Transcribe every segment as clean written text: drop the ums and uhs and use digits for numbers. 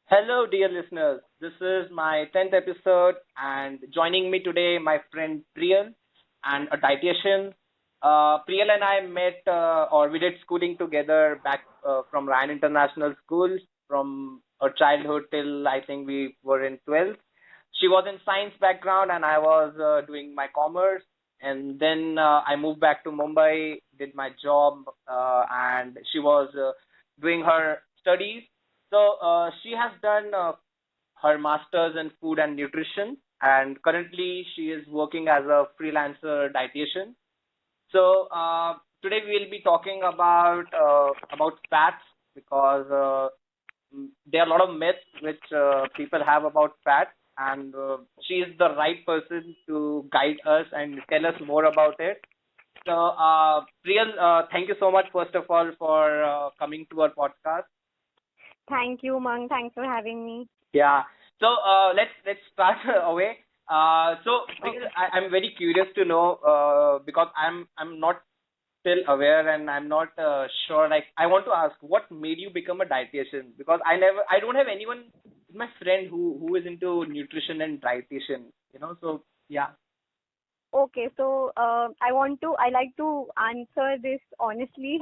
Hello, dear listeners. This is my 10th episode, and joining me today, my friend Priyal and a dietitian. Priyal and I met or we did schooling together back from Ryan International School from our childhood till I think we were in 12th. She was in science background, and I was doing my commerce. And then I moved back to Mumbai, did my job, and she was doing her studies. So she has done her master's in food and nutrition, and currently she is working as a freelancer dietitian. So today we will be talking about fats because there are a lot of myths which people have about fats, and she is the right person to guide us and tell us more about it. So, Priyal, thank you so much, first of all, for coming to our podcast. Thank you, Mang. Thanks for having me. Yeah. So let's start away. So Priyal, Okay. I'm very curious to know because I'm not still aware and I'm not sure. Like I want to ask, what made you become a dietitian? Because I don't have anyone, my friend who is into nutrition and dietitian. So yeah. I like to answer this honestly.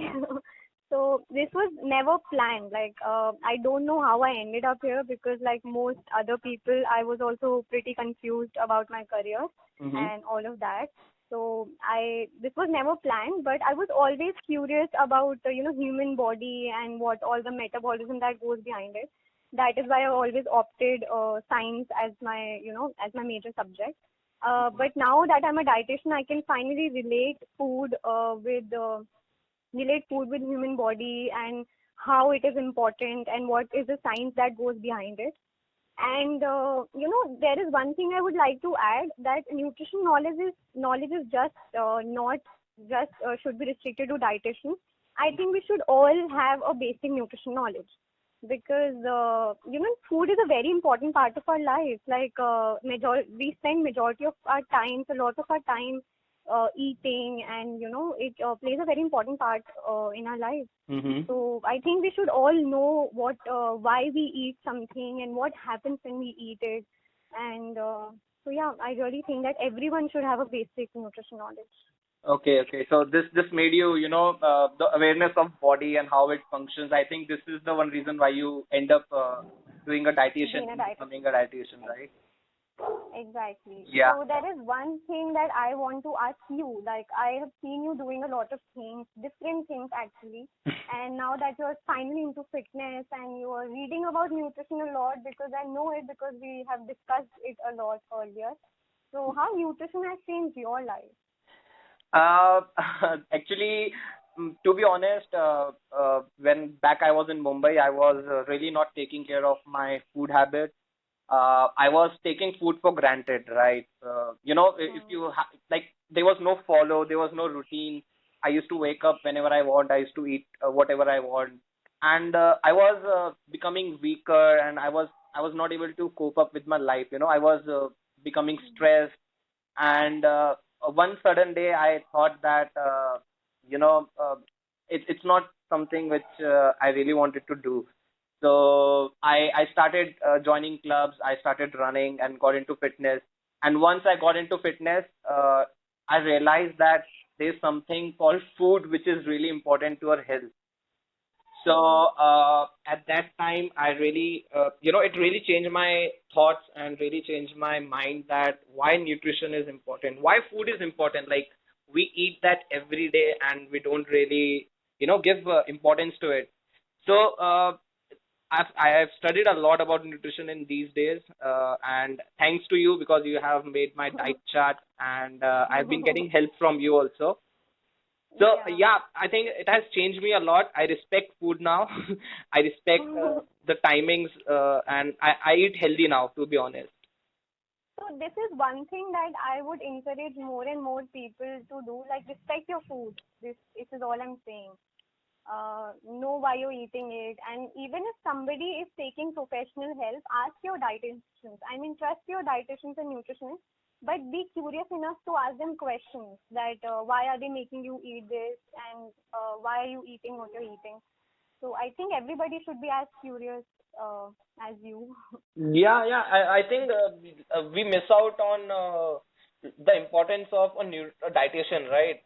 So this was never planned. I don't know how I ended up here because, like most other people, I was also pretty confused about my career Mm-hmm. and all of that. This was never planned, but I was always curious about human body and what all the metabolism that goes behind it. That is why I always opted science as my major subject. But now that I'm a dietitian, I can finally relate food with human body and how it is important and what is the science that goes behind it. And there is one thing I would like to add, that nutrition knowledge is just not just should be restricted to dietitians. I think we should all have a basic nutrition knowledge because food is a very important part of our life. We spend majority of our time, so lots of our time eating, and it plays a very important part in our life. Mm-hmm. So I think we should all know why we eat something and what happens when we eat it. And so yeah, I really think that everyone should have a basic nutrition knowledge. Okay, okay. So this made you, the awareness of body and how it functions. I think this is the one reason why you end up doing a dietitian Being a and dietitian. becoming a dietitian, right? Exactly. Yeah. So there is one thing that I want to ask you. Like, I have seen you doing a lot of things, different things actually. And now that you're finally into fitness and you are reading about nutrition a lot, because I know it because we have discussed it a lot earlier. So how nutrition has changed your life? Uh, actually, to be honest, when back I was in Mumbai, I was really not taking care of my food habits. I was taking food for granted, right? If Hmm. you like, there was no follow, there was no routine. I used to wake up whenever I want. I used to eat whatever I want, and I was becoming weaker, and I was not able to cope up with my life. I was becoming stressed, and one sudden day I thought that you know it's not something which I really wanted to do. So I started joining clubs. I started running and got into fitness. And once I got into fitness, I realized that there's something called food which is really important to our health. So Hmm. at that time, I really, it really changed my thoughts and really changed my mind that why nutrition is important, why food is important. Like we eat that every day and we don't really, give importance to it. So I have studied a lot about nutrition in these days, and thanks to you because you have made my diet chart, and I've been getting help from you also. So Yeah. yeah, I think it has changed me a lot. I respect food now. I respect the timings, and I eat healthy now, to be honest. So this is one thing that I would encourage more and more people to do. Like, respect your food. This is all I'm saying. Know why you're eating it, and even if somebody is taking professional help, ask your dietitians. I mean, trust your dietitians and nutritionists, but be curious enough to ask them questions that why are they making you eat this, and why are you eating what you're eating. So I think everybody should be as curious as you. Yeah, yeah. I think we miss out on the importance of a dietitian, right?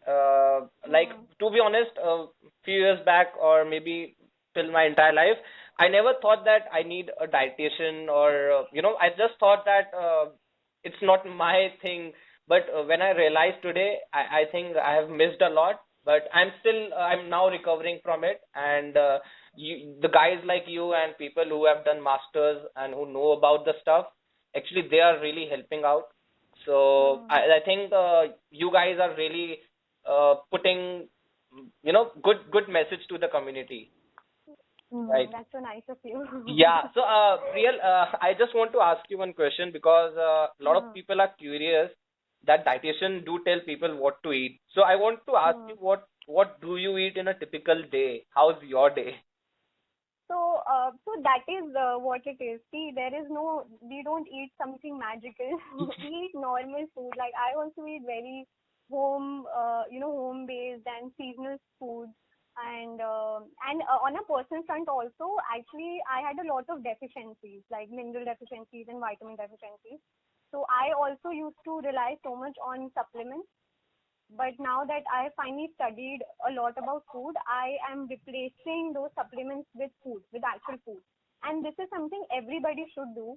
Like, Hmm. to be honest, a few years back, or maybe till my entire life, I never thought that I need a dietitian, or I just thought that it's not my thing. But when I realized today, I think I have missed a lot. But I'm now recovering from it, and the guys like you and people who have done masters and who know about the stuff, actually they are really helping out. So Hmm. I think you guys are really putting good message to the community, right? That's so nice of you. Yeah. So, Priyal, I just want to ask you one question, because a lot of Hmm. people are curious that dietitian do tell people what to eat. So I want to ask Hmm. you, what do you eat in a typical day? How's your day? So that is what it is. See, there is no, we don't eat something magical. We eat normal food. Like I also eat very home based and seasonal food. And on a personal front also, actually, I had a lot of deficiencies, like mineral deficiencies and vitamin deficiencies. So I also used to rely so much on supplements, but now that I finally studied a lot about food, I am replacing those supplements with food, with actual food. And this is something everybody should do.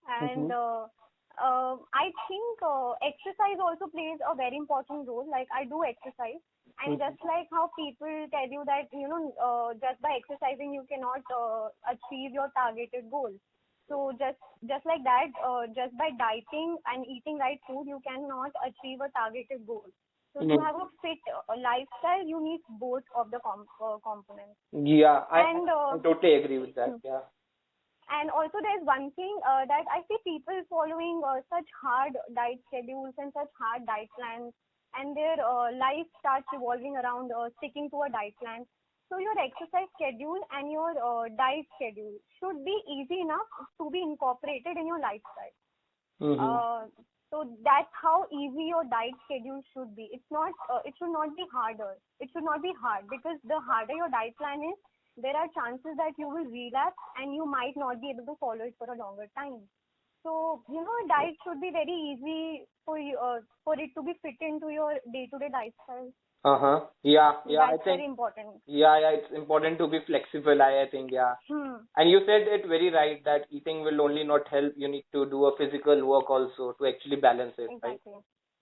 And Mm-hmm. I think exercise also plays a very important role. Like I do exercise, and just like how people tell you that just by exercising you cannot achieve your targeted goal. So just like that, just by dieting and eating right food, you cannot achieve a targeted goal. So to have a fit lifestyle, you need both of the components. Yeah, And I totally agree with that. Yeah. and also there's one thing that I see people following such hard diet schedules and such hard diet plans, and their life starts revolving around sticking to a diet plan. So your exercise schedule and your diet schedule should be easy enough to be incorporated in your lifestyle. Mm-hmm. Uh, so that's how easy your diet schedule should be. It's not. It should not be harder. It should not be hard, because the harder your diet plan is, there are chances that you will relapse and you might not be able to follow it for a longer time. So a diet should be very easy for it to be fit into your day-to-day lifestyle. Uh-huh. Yeah, So yeah. I that's think, very important. yeah, yeah. It's important to be flexible. I think, yeah. Hmm. And you said it very right that eating will only not help. You need to do a physical work also to actually balance it, right? Exactly.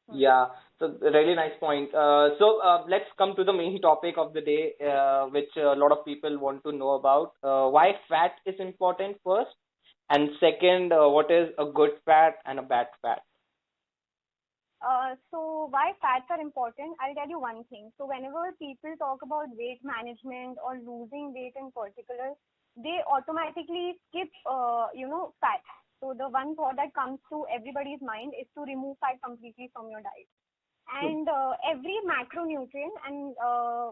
Hmm. Yeah. So really nice point. So let's come to the main topic of the day, which a lot of people want to know about. Why fat is important first, and second, what is a good fat and a bad fat? So why fats are important? I'll tell you one thing. So whenever people talk about weight management or losing weight in particular, they automatically skip, fat. So the one thought that comes to everybody's mind is to remove fat completely from your diet. And every macronutrient, and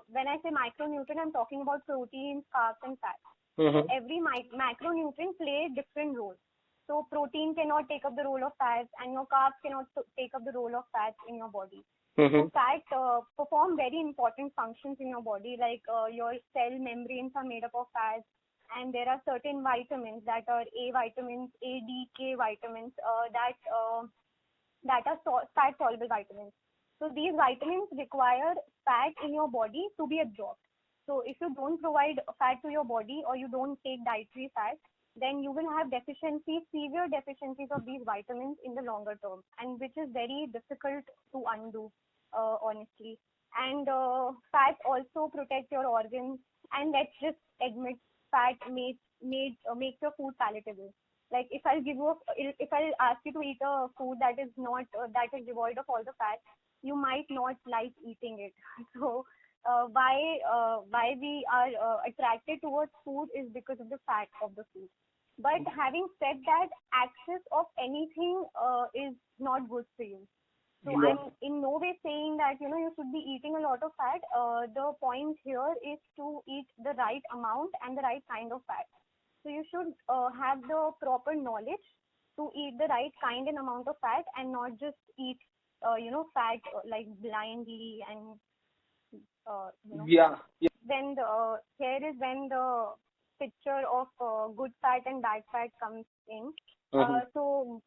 when I say macronutrient, I'm talking about proteins, carbs, and fats. So Mm-hmm. every macronutrient play different roles. So protein cannot take up the role of fats, and your carbs cannot take up the role of fats in your body. Mm-hmm. So fat perform very important functions in your body, like your cell membranes are made up of fats, and there are certain vitamins that are A vitamins, A, D, K vitamins that are fat soluble vitamins. So these vitamins require fat in your body to be absorbed. So if you don't provide fat to your body or you don't take dietary fat, then you will have deficiencies, severe deficiencies of these vitamins in the longer term, and which is very difficult to undo, honestly. And fat also protect your organs. And let's just admit, fat makes your food palatable. Like if I'll ask you to eat a food that is not that is devoid of all the fat, you might not like eating it. So why we are attracted towards food is because of the fat of the food. But having said that, excess of anything is not good for you. So Yeah. I'm in no way saying that you should be eating a lot of fat. The point here is to eat the right amount and the right kind of fat. So you should have the proper knowledge to eat the right kind and amount of fat, and not just eat fat like blindly and Yeah. when the picture of good fat and bad fat comes in. Mm-hmm.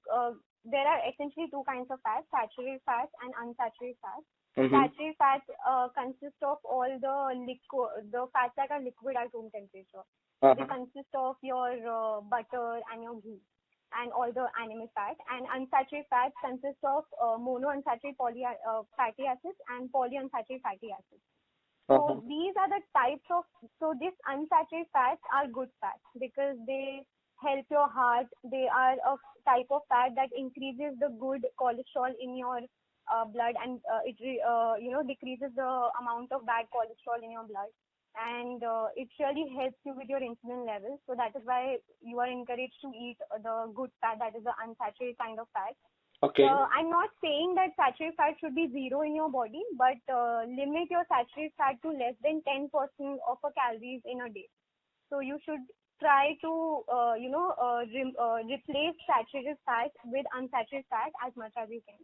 There are essentially two kinds of fats: saturated fats and unsaturated fats. Mm-hmm. Saturated fats consist of all the fats that are liquid at room temperature. So they Uh-huh. consist of your butter and your ghee and all the animal fat. And unsaturated fats consist of monounsaturated fatty acids and polyunsaturated fatty acids. Uh-huh. So these are the types of, so these unsaturated fats are good fats because they help your heart. They are a type of fat that increases the good cholesterol in your blood, and decreases the amount of bad cholesterol in your blood. And it really helps you with your insulin levels. So that is why you are encouraged to eat the good fat, that is the unsaturated kind of fat. Okay. I'm not saying that saturated fat should be zero in your body, but limit your saturated fat to less than 10% of a calories in a day. So you should try to, replace saturated fat with unsaturated fat as much as you can.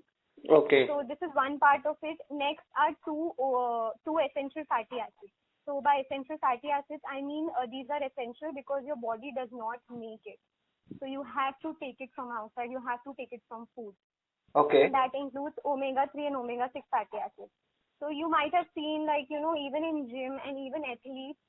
Okay. So this is one part of it. Next are two essential fatty acids. So by essential fatty acids, I mean these are essential because your body does not make it. So you have to take it from outside. You have to take it from food, and Okay. that includes omega-3 and omega-6 fatty acids. So you might have seen, like, even in gym and even athletes,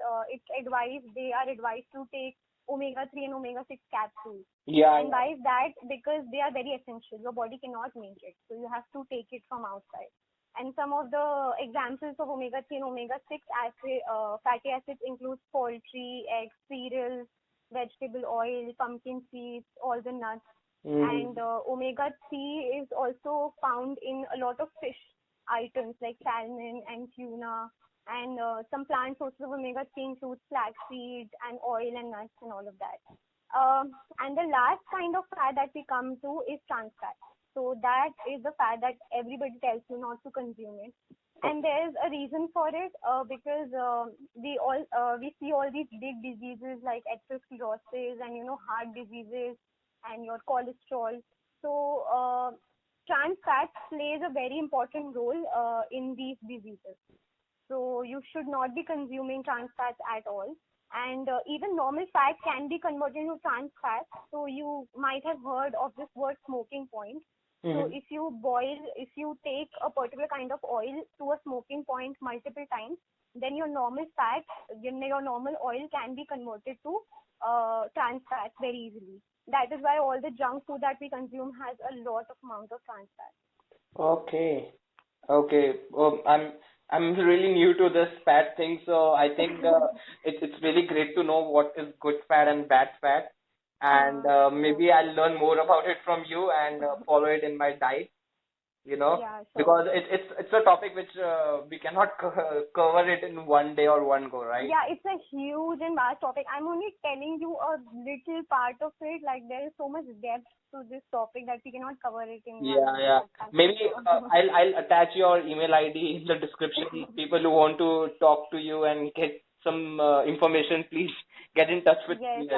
they are advised to take omega-3 and omega-6 capsules. Yeah, And yeah. why is that? Because they are very essential. Your body cannot make it. So you have to take it from outside. And some of the examples of omega-3 and omega-6 fatty acids include poultry, eggs, cereals, vegetable oil, pumpkin seeds, all the nuts. Mm-hmm. And omega-3 is also found in a lot of fish items like salmon and tuna. And some plant sources of omega-3 include flaxseed and oil and nuts and all of that. And the last kind of fat that we come to is trans fat. So that is the fat that everybody tells you not to consume it. And there's a reason for it, because we see all these big diseases like atherosclerosis and heart diseases and your cholesterol. So trans fat plays a very important role in these diseases. So you should not be consuming trans fats at all. And even normal fat can be converted into trans fat. So you might have heard of this word smoking point. So Mm-hmm. if you take a particular kind of oil to a smoking point multiple times, then your normal oil can be converted to trans fat very easily. That is why all the junk food that we consume has a lot of amount of trans fat. Okay. Okay. I'm really new to this fat thing, so I think it's really great to know what is good fat and bad fat, and Yeah. maybe I'll learn more about it from you and follow it in my diet. Yeah, sure. Because it's a topic which we cannot cover it in one day or one go, right? Yeah, it's a huge and vast topic. I'm only telling you a little part of it. Like, there is so much depth to this topic that we cannot cover it in Yeah, one yeah. podcast for Maybe sure. I'll attach your email ID in the description. People who want to talk to you and get some information, please get in touch with Yes, me.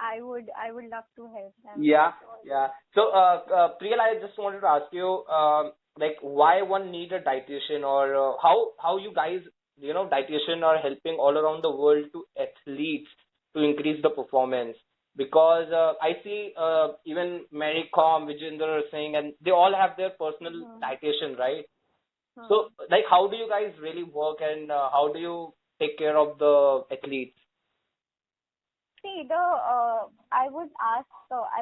I would love to help them for Yeah, sure. yeah. So, Priyal, I just wanted to ask you, like, why one need a dietitian, or how you guys, dietitian are helping all around the world to athletes to increase the performance. Because I see even Mary Com, Vijender Singh, and they all have their personal Hmm. dietitian, right? So, Hmm. like, how do you guys really work, and how do you take care of the athletes? See, I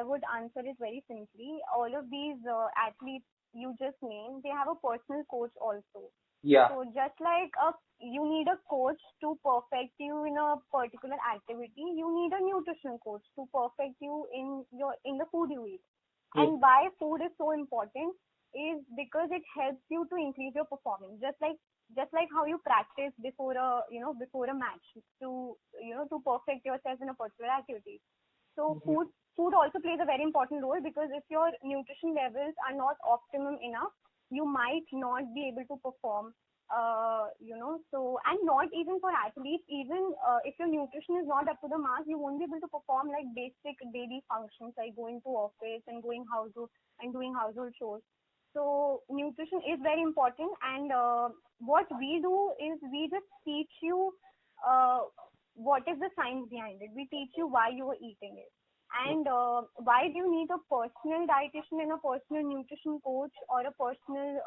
would answer it very simply. All of these athletes you just named, they have a personal coach also. Yeah. So just like you need a coach to perfect you in a particular activity, you need a nutrition coach to perfect you in the food you eat. Mm. And why food is so important is because it helps you to increase your performance. Just like how you practice before a match to perfect yourself in a particular activity. So Mhm. food also plays a very important role, because if your nutrition levels are not optimum enough, you might not be able to perform. So, and not even for athletes, even if your nutrition is not up to the mark, you won't be able to perform like basic daily functions like going to office and doing household chores. So nutrition is very important, and what we do is we just teach you uh, what is the science behind it. We teach you why you are eating it. And why do you need a personal dietitian and a personal nutrition coach or a personal,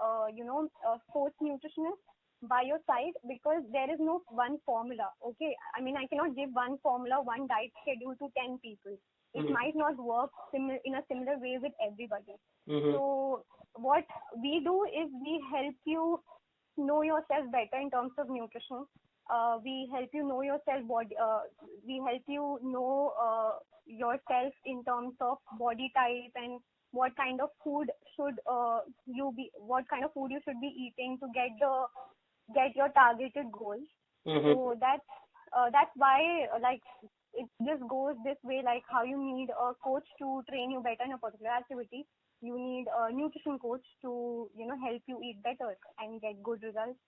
sports nutritionist by your side? Because there is no one formula. Okay, I mean, I cannot give one formula, one diet schedule to 10 people. It might not work in a similar way with everybody. So what we do is we help you know yourself better in terms of nutrition. We help you know yourself body. We help you know yourself in terms of body type and what kind of food should what kind of food you should be eating to get your targeted goals. So that's why like it just goes this way, like how you need a coach to train you better in a particular activity. You need a nutrition coach to help you eat better and get good results.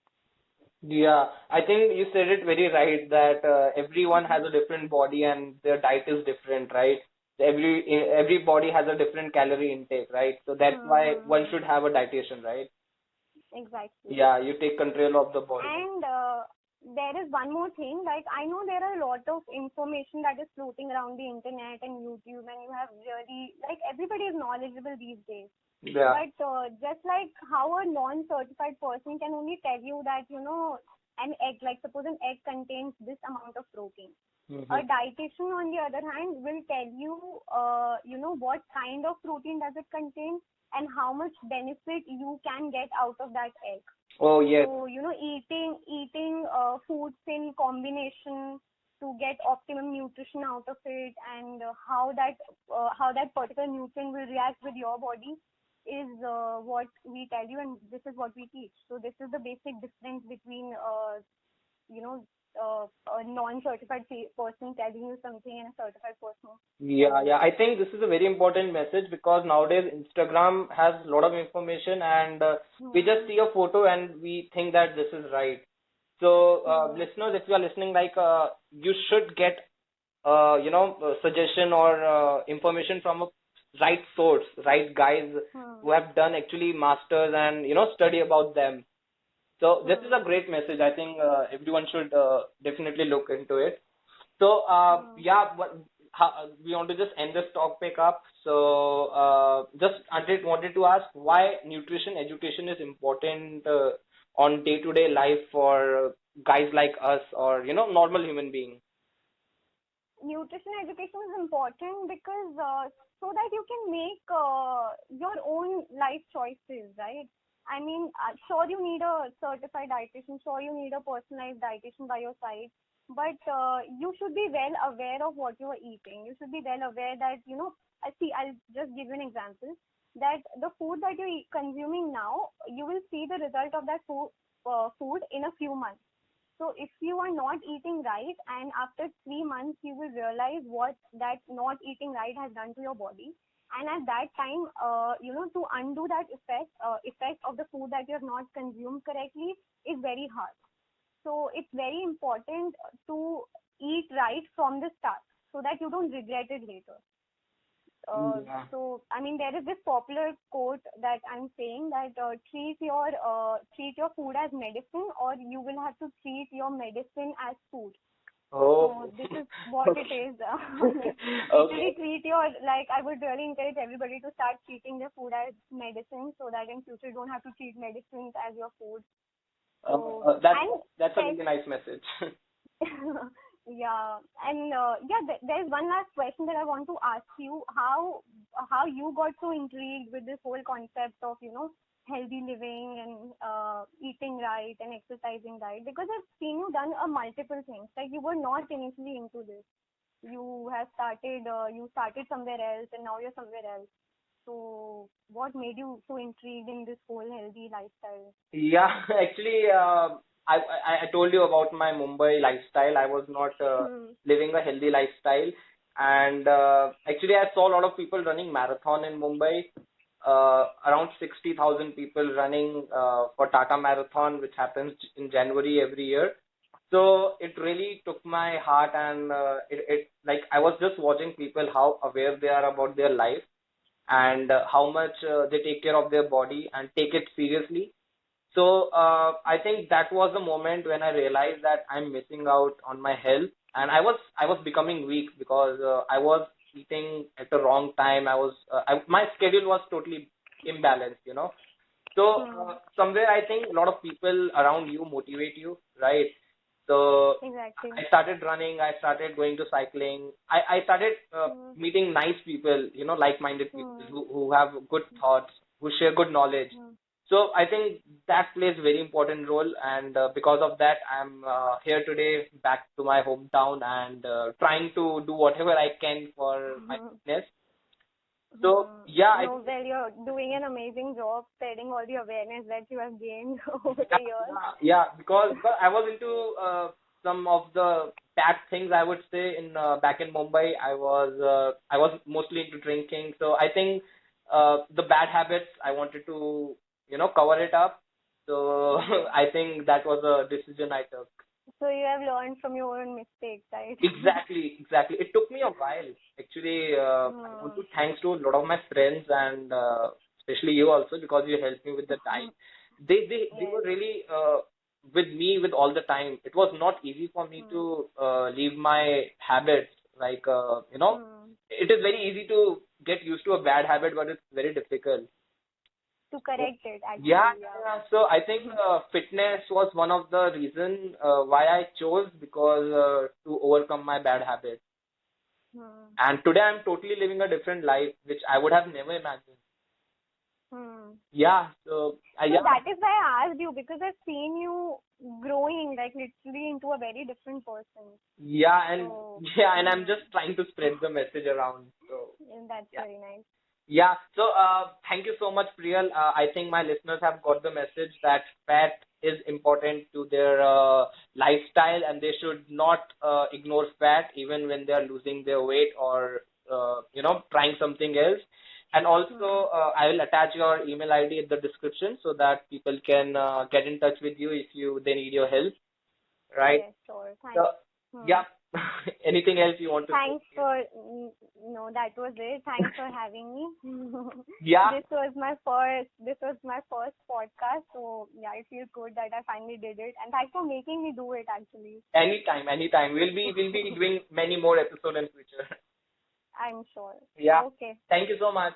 Yeah, I think you said it very right that everyone has a different body and their diet is different, right? Every body has a different calorie intake, right? So that's why one should have a dietitian, right? Exactly. Yeah, you take control of the body. And there is one more thing. Like, I know there are a lot of information that is floating around the internet and YouTube, and you have really, like, everybody is knowledgeable these days. Yeah. But just like how a non-certified person can only tell you that, an egg, like suppose an egg contains this amount of protein. A dietitian, on the other hand, will tell you, what kind of protein does it contain and how much benefit you can get out of that egg. Oh, yes. So, eating foods in combination to get optimum nutrition out of it, and how that particular nutrient will react with your body is what we tell you, and this is what we teach. So this is the basic difference between a non-certified person telling you something and a certified person. Yeah. I think this is a very important message because nowadays Instagram has a lot of information and we just see a photo and we think that this is right. So, listeners, if you are listening, like, you should get, suggestion or information from a right source, right guys who have done actually masters and, study about them. So this is a great message. I think everyone should definitely look into it. So, we want to just end this topic up. So, just Andrej wanted to ask why nutrition education is important on day-to-day life for guys like us or, normal human beings. Nutrition education is important because so that you can make your own life choices, right? I mean, sure you need a certified dietitian, sure you need a personalized dietitian by your side, but you should be well aware of what you are eating. You should be well aware that, I'll just give you an example, that the food that you're consuming now, you will see the result of that food in a few months. So if you are not eating right, and after 3 months you will realize what that not eating right has done to your body, and at that time, to undo that effect of the food that you have not consumed correctly is very hard. So it's very important to eat right from the start so that you don't regret it later. So, I mean, there is this popular quote that I'm saying that treat your food as medicine, or you will have to treat your medicine as food. Oh. So this is what it is. Okay. Treat I would really encourage everybody to start treating their food as medicine so that in future you don't have to treat medicines as your food. So, that's a really nice message. Yeah, and there's one last question that I want to ask you. How you got so intrigued with this whole concept of healthy living and eating right and exercising right? Because I've seen you done multiple things. Like, you were not initially into this. You have started somewhere else, and now you're somewhere else. So what made you so intrigued in this whole healthy lifestyle? Yeah, actually, I told you about my Mumbai lifestyle. I was not living a healthy lifestyle, and actually, I saw a lot of people running marathon in Mumbai. Around 60,000 people running for Tata Marathon, which happens in January every year. So it really took my heart, and it like I was just watching people how aware they are about their life and how much they take care of their body and take it seriously. So I think that was the moment when I realized that I'm missing out on my health, and I was becoming weak because I was eating at the wrong time. My schedule was totally imbalanced, you know. So Hmm. somewhere I think a lot of people around you motivate you, right? So Exactly. I started running. I started going to cycling. I started Hmm. meeting nice people, you know, like-minded people Hmm. who have good thoughts, who share good knowledge. Hmm. So I think that plays very important role, and because of that, I'm here today, back to my hometown, and trying to do whatever I can for my Hmm. fitness. So Hmm. yeah, I No, well, you're doing an amazing job spreading all the awareness that you have gained over yeah, the years. because I was into some of the bad things, I would say, in back in Mumbai. I was mostly into drinking, so I think the bad habits I wanted to, you know, cover it up. So Hmm. I think that was a decision I took. So you have learned from your own mistakes, right? Exactly, exactly. It took me a while. Actually, I want Hmm. to thanks to a lot of my friends and especially you also, because you helped me with the time. They Yes. were really with me with all the time. It was not easy for me Hmm. to leave my habits. Like you know, Hmm. it is very easy to get used to a bad habit, but it's very difficult. To So, correct it, yeah, actually, yeah. yeah. So I think fitness was one of the reason why I chose, because to overcome my bad habits. Hmm. And today I'm totally living a different life, which I would have never imagined. Hmm. Yeah. So So yeah, that is why I asked you, because I've seen you growing like literally into a very different person. yeah, and So, yeah, and I'm just trying to spread the message around. So and that's yeah. very nice. Yeah. So, thank you so much, Priyal. I think my listeners have got the message that fat is important to their lifestyle, and they should not ignore fat even when they are losing their weight or you know, trying something else. And Hmm. also, I will attach your email ID in the description so that people can get in touch with you if they need your help, right? Yes, sure. So, Thanks. Hmm. yeah. Anything else you want to say, Thanks Priyal? for, no, that was it. Thanks for having me. Yeah. This was my first podcast. So yeah, it feels good that I finally did it. And thanks for making me do it, actually. Anytime, anytime. We'll be doing many more episodes in future. I'm sure. Yeah. Okay. Thank you so much.